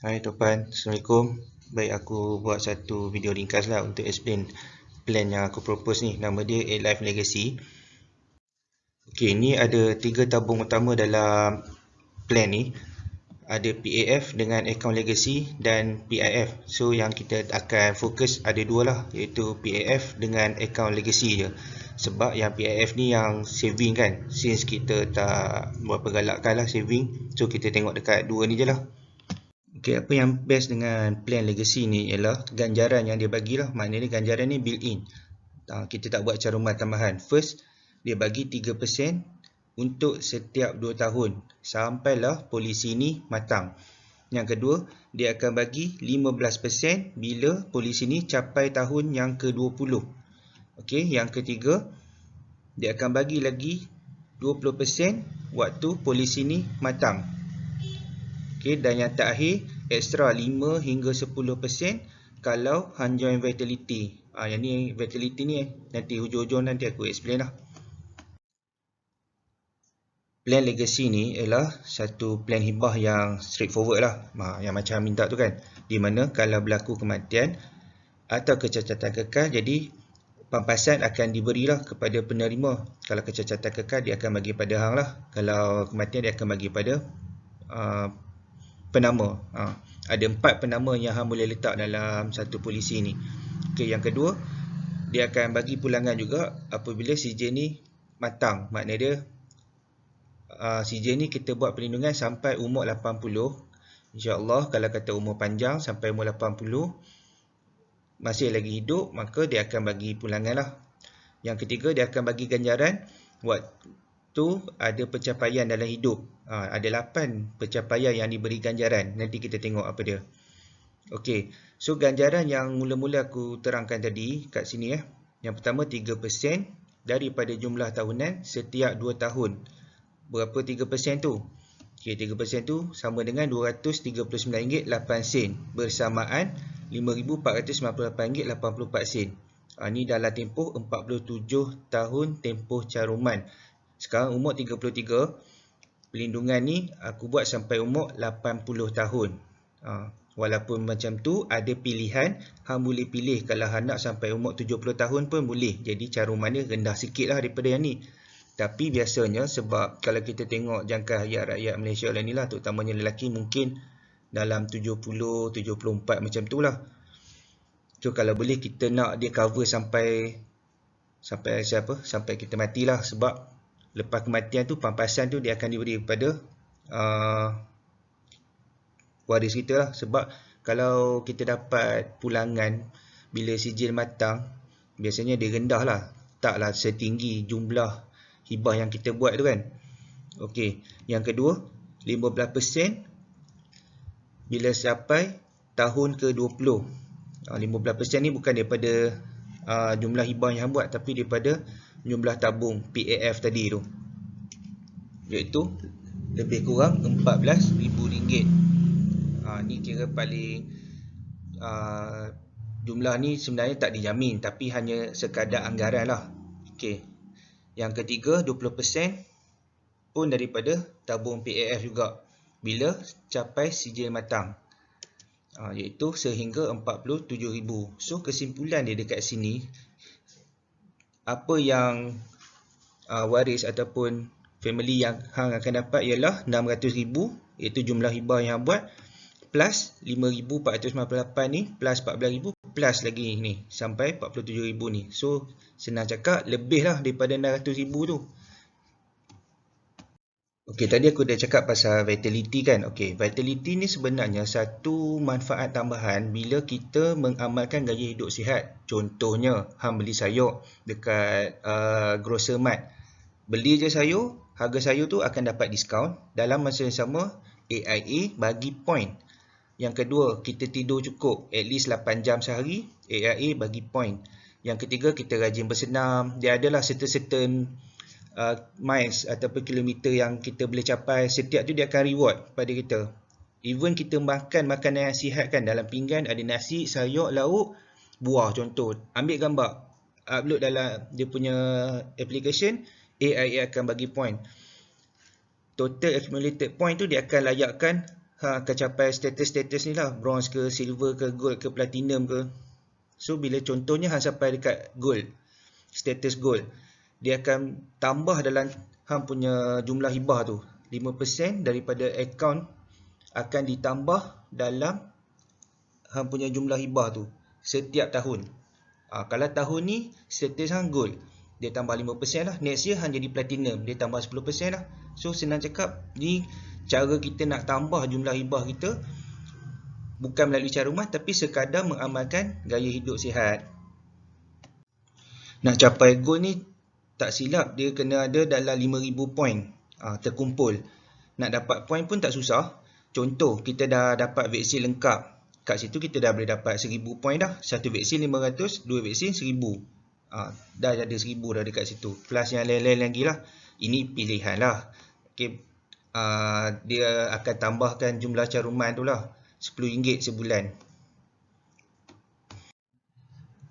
Hai Topan, Assalamualaikum. Baik, aku buat satu video ringkas lah untuk explain plan yang aku propose ni. Nama dia A-Life Legacy. Okey, ni ada 3 tabung utama dalam plan ni. Ada PAF dengan account legacy dan PIF. So yang kita akan fokus ada dua lah, iaitu PAF dengan account legacy je. Sebab yang PIF ni yang saving kan. Since kita tak berapa galakkan lah saving, so kita tengok dekat dua ni je lah. Okay, apa yang best dengan plan legacy ni ialah ganjaran yang dia bagilah. Maknanya ganjaran ni built in. Kita tak buat caruman tambahan. First, dia bagi 3% untuk setiap 2 tahun sampailah polisi ni matang. Yang kedua, dia akan bagi 15% bila polisi ni capai tahun yang ke-20. Okey, yang ketiga, dia akan bagi lagi 20% waktu polisi ni matang. Okey, dan yang terakhir, extra 5 hingga 10% kalau unjoined vitality. Yang ni vitality ni nanti hujung-hujung nanti aku explain lah. Plan legacy ni ialah satu plan hibah yang straightforward lah. Yang macam minta tu kan. Di mana kalau berlaku kematian atau kecacatan kekal, jadi pampasan akan diberilah kepada penerima. Kalau kecacatan kekal, dia akan bagi pada hang lah. Kalau kematian, dia akan bagi pada penama. Ada 4 penama yang hang boleh letak dalam satu polisi ni. Okey, yang kedua, dia akan bagi pulangan juga apabila CJ ni matang. Maknanya dia CJ ni kita buat perlindungan sampai umur 80. InsyaAllah kalau kata umur panjang sampai umur 80 masih lagi hidup, maka dia akan bagi pulangan lah. Yang ketiga, dia akan bagi ganjaran waktu ada pencapaian dalam hidup. Ada 8 pencapaian yang diberi ganjaran. Nanti kita tengok apa dia. Okey, so ganjaran yang mula-mula aku terangkan tadi kat sini Yang pertama 3% daripada jumlah tahunan setiap 2 tahun. Berapa 3% tu? Okey, 3% tu sama dengan RM239.8 bersamaan RM5,498.84. Ni dalam tempoh 47 tahun tempoh caruman. Sekarang umur 33. Pelindungan ni aku buat sampai umur 80 tahun. Walaupun macam tu ada pilihan, hang boleh pilih kalau hang nak sampai umur 70 tahun pun boleh. Jadi caruman dia rendah sikit lah daripada yang ni. Tapi biasanya sebab kalau kita tengok jangka hayat rakyat Malaysia lah ni lah, terutamanya lelaki mungkin dalam 70, 74 macam tu lah. So kalau boleh kita nak dia cover sampai kita matilah. Sebab lepas kematian tu pampasan tu dia akan diberi kepada waris kita lah. Sebab kalau kita dapat pulangan bila sijil matang, biasanya dia rendah lah. Taklah setinggi jumlah hibah yang kita buat tu kan. Okey, yang kedua 15% bila sampai tahun ke-20. 15% ni bukan daripada jumlah hibah yang buat, tapi daripada jumlah tabung PAF tadi tu, iaitu lebih kurang RM14,000. Ni kira paling jumlah ni sebenarnya tak dijamin, tapi hanya sekadar anggaran lah. Okey, yang ketiga 20% pun daripada tabung PAF juga bila capai sijil matang, iaitu sehingga RM47,000. So kesimpulan dia dekat sini, apa yang waris ataupun family yang hang akan dapat ialah RM600,000, iaitu jumlah hibah yang buat, plus RM5,498 ni, plus RM14,000, plus lagi ni sampai RM47,000 ni. So senang cakap lebih lah daripada RM600,000 tu. Okey, tadi aku dah cakap pasal vitality kan. Okey, vitality ni sebenarnya satu manfaat tambahan bila kita mengamalkan gaya hidup sihat. Contohnya, hang beli sayur dekat grocer mart. Beli je sayur, harga sayur tu akan dapat diskaun. Dalam masa yang sama, AIA bagi point. Yang kedua, kita tidur cukup at least 8 jam sehari, AIA bagi point. Yang ketiga, kita rajin bersenam. Dia adalah certain miles ataupun kilometer yang kita boleh capai. Setiap tu dia akan reward pada kita. Even kita makan makanan yang sihat kan, dalam pinggan ada nasi, sayur, lauk, buah contoh. Ambil gambar, upload dalam dia punya application, AIA akan bagi point. Total accumulated point tu dia akan layakkan hang akan capai status-status ni lah, bronze ke, silver ke, gold ke, platinum ke. So bila contohnya hang sampai dekat gold, status gold, dia akan tambah dalam hang punya jumlah hibah tu. 5% daripada akaun akan ditambah dalam hang punya jumlah hibah tu setiap tahun. Kalau tahun ni status hang gold, dia tambah 5% lah. Next year hang jadi platinum, dia tambah 10% lah. So senang cakap, ni cara kita nak tambah jumlah hibah kita, bukan melalui caruman tapi sekadar mengamalkan gaya hidup sihat. Nak capai goal ni tak silap dia kena ada dalam 5,000 poin terkumpul. Nak dapat poin pun tak susah. Contoh, kita dah dapat vaksin lengkap. Kat situ kita dah boleh dapat 1,000 poin dah. Satu vaksin 500, dua vaksin 1,000. Dah ada 1,000 dah dekat situ. Plus yang lain-lain lagi lah. Ini pilihan lah. Okay. Dia akan tambahkan jumlah caruman tu lah. RM10 sebulan.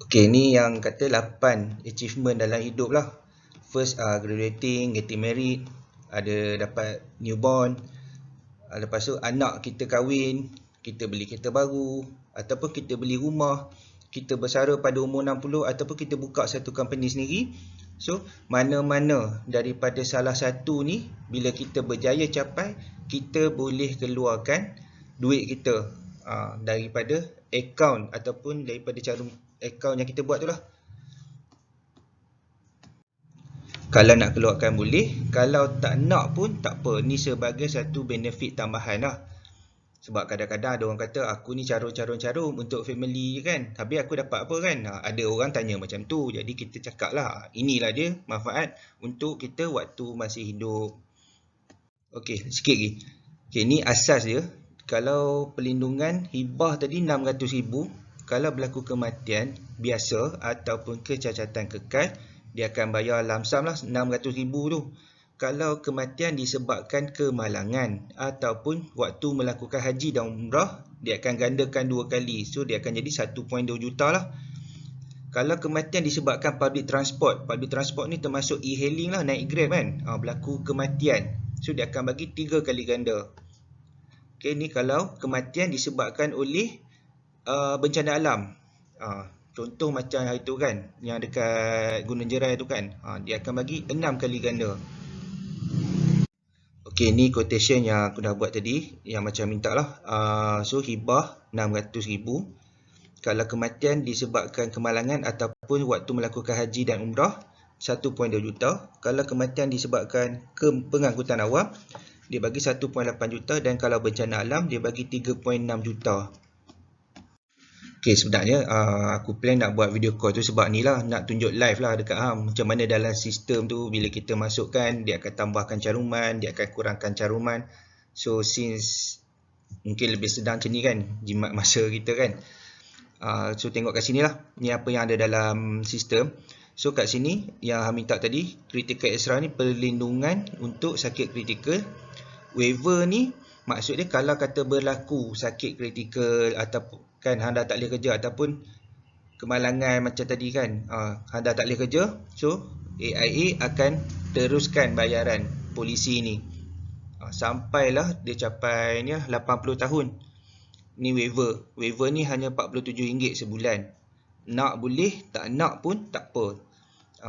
Okay, ni yang kata 8 achievement dalam hidup lah. First, graduating, getting married, ada dapat newborn, lepas tu anak kita kahwin, kita beli kereta baru, ataupun kita beli rumah, kita bersara pada umur 60, ataupun kita buka satu company sendiri. So, mana-mana daripada salah satu ni, bila kita berjaya capai, kita boleh keluarkan duit kita daripada akaun ataupun daripada cara akaun yang kita buat tu lah. Kalau nak keluarkan boleh, kalau tak nak pun tak apa. Ni sebagai satu benefit tambahan lah. Sebab kadang-kadang ada orang kata, aku ni carum untuk family kan, habis aku dapat apa kan? Ada orang tanya macam tu. Jadi kita cakap lah, inilah dia manfaat untuk kita waktu masih hidup. Okey, sikit lagi. Okay, ni asas dia. Kalau perlindungan hibah tadi 600,000, kalau berlaku kematian biasa ataupun kecacatan kekal, dia akan bayar lamsam lah 600,000 tu. Kalau kematian disebabkan kemalangan ataupun waktu melakukan haji dan umrah, dia akan gandakan 2 kali. So dia akan jadi 1.2 juta lah. Kalau kematian disebabkan public transport ni termasuk e-hailing lah, naik Grab kan, berlaku kematian, so dia akan bagi 3 kali ganda. Okay, ni kalau kematian disebabkan oleh bencana alam. Contoh macam hari tu kan, yang dekat Gunung Jerai tu kan, dia akan bagi 6 kali ganda. Okay, ni quotation yang aku dah buat tadi, yang macam minta lah. So hibah 600,000. Kalau kematian disebabkan kemalangan ataupun waktu melakukan haji dan umrah, 1.2 juta. Kalau kematian disebabkan pengangkutan awam, dia bagi 1.8 juta. Dan kalau bencana alam, dia bagi 3.6 juta. Okay, sebenarnya aku plan nak buat video call tu sebab ni lah, nak tunjuk live lah dekat hang macam mana dalam sistem tu, bila kita masukkan, dia akan tambahkan caruman, dia akan kurangkan caruman. So since mungkin lebih sedang macam ni kan, jimat masa kita kan. So tengok kat sini lah, ni apa yang ada dalam sistem. So kat sini yang hang minta tadi, critical extra ni perlindungan untuk sakit kritikal. Waiver ni maksud dia kalau kata berlaku sakit kritikal ataupun kan hang dah tak boleh kerja ataupun kemalangan macam tadi kan, hang dah tak boleh kerja, so AIA akan teruskan bayaran polisi ni sampailah dia capai ni 80 tahun. Ni waiver. Waiver ni hanya RM47 sebulan. Nak boleh, tak nak pun tak apa.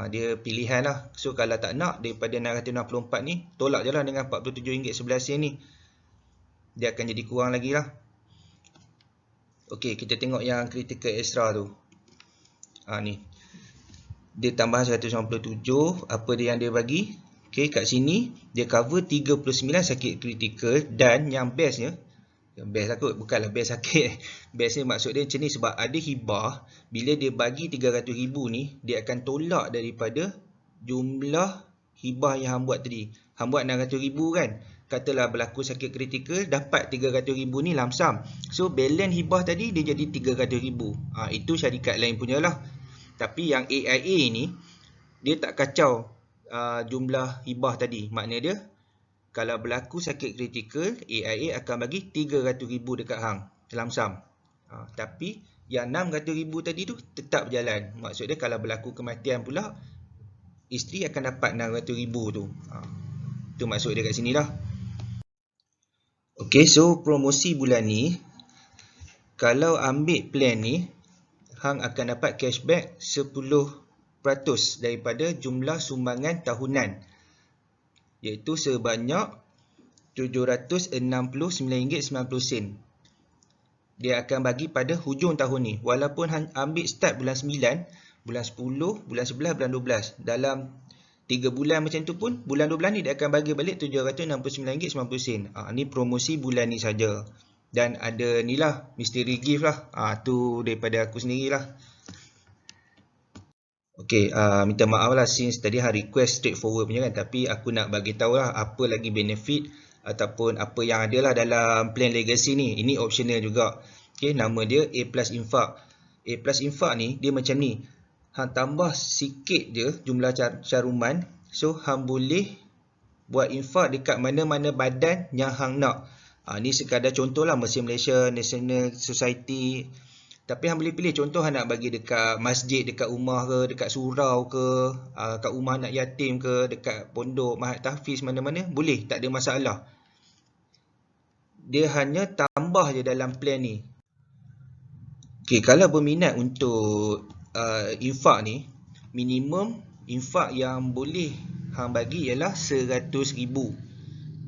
Dia pilihan lah. So kalau tak nak, daripada 664 ni, tolak je lah dengan RM47.11 ni. Dia akan jadi kurang lagi lah. Okey, kita tengok yang critical extra tu. Ni. Dia tambah 197. Apa dia yang dia bagi? Okey, kat sini dia cover 39 sakit kritikal dan yang bestnya, best lah kot, bukanlah best sakit. Best ni maksud dia macam ni, sebab ada hibah, bila dia bagi 300,000 ni, dia akan tolak daripada jumlah hibah yang hang buat tadi. Hang buat 600,000 kan, katalah berlaku sakit kritikal, dapat 300,000 ni lamsam. So balance hibah tadi dia jadi 300,000. Itu syarikat lain punya lah. Tapi yang AIA ni, dia tak kacau jumlah hibah tadi. Maknanya dia, kalau berlaku sakit kritikal, AIA akan bagi 300,000 dekat hang lamsam. Tapi yang 600,000 tadi tu tetap berjalan. Maksud dia kalau berlaku kematian pula, isteri akan dapat 600,000 tu. Itu maksud dia kat sini lah. Okay, so promosi bulan ni, kalau ambil plan ni, hang akan dapat cashback 10% daripada jumlah sumbangan tahunan, iaitu sebanyak RM769.90. Dia akan bagi pada hujung tahun ni. Walaupun hang ambil start bulan 9, bulan 10, bulan 11, bulan 12. Dalam 3 bulan macam tu pun, bulan 12 ni dia akan bagi balik RM769.90. Ni promosi bulan ni saja. Dan ada ni lah, mystery gift lah. Tu daripada aku sendirilah. Okay, minta maaf lah since tadi hang request straightforward punya kan. Tapi aku nak bagi tahu lah apa lagi benefit ataupun apa yang ada lah dalam plan legacy ni. Ini optional juga. Okay, nama dia A Plus Infak. A Plus Infak ni, dia macam ni. Hang tambah sikit je jumlah caruman. So, hang boleh buat infak dekat mana-mana badan yang hang nak. Ni sekadar contoh lah, Mesin Malaysia National Society. Tapi hang boleh pilih, contoh hang nak bagi dekat masjid, dekat rumah ke, dekat surau ke, kat rumah anak yatim ke, dekat pondok, mahat tahfiz, mana-mana, boleh, tak ada masalah. Dia hanya tambah je dalam plan ni. Okay, kalau berminat untuk infak ni, minimum infak yang boleh hang bagi ialah RM100,000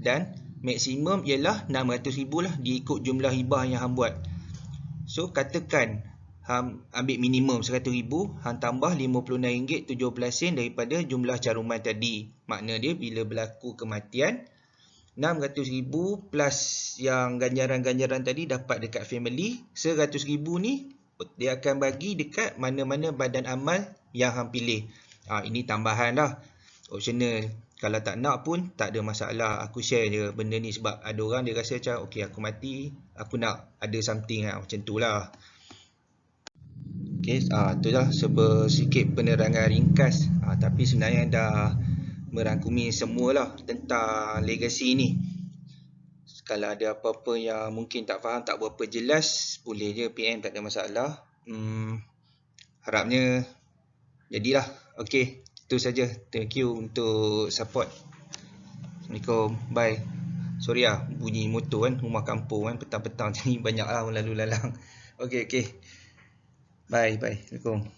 dan maksimum ialah RM600,000 lah, diikut jumlah hibah yang hang buat. So, katakan hang ambil minimum RM100,000, hang tambah RM56.17 daripada jumlah caruman tadi. Makna dia bila berlaku kematian, RM600,000 plus yang ganjaran-ganjaran tadi dapat dekat family. RM100,000 ni dia akan bagi dekat mana-mana badan amal yang hang pilih. Ini tambahan lah, optional. Kalau tak nak pun tak ada masalah. Aku share je benda ni sebab ada orang dia rasa macam okay, aku mati, aku nak ada something macam tu lah. Okay, tu lah sikit penerangan ringkas. Tapi sebenarnya dah merangkumi semualah tentang legacy ni. Kalau ada apa-apa yang mungkin tak faham, tak berapa jelas, boleh je PM, tak ada masalah. Harapnya jadilah. Okay, itu saja. Thank you untuk support. Assalamualaikum. Bye. Sorry lah, bunyi motor kan, rumah kampung kan, petang-petang ni banyak lah lalu lalang. Okay. Bye. Assalamualaikum.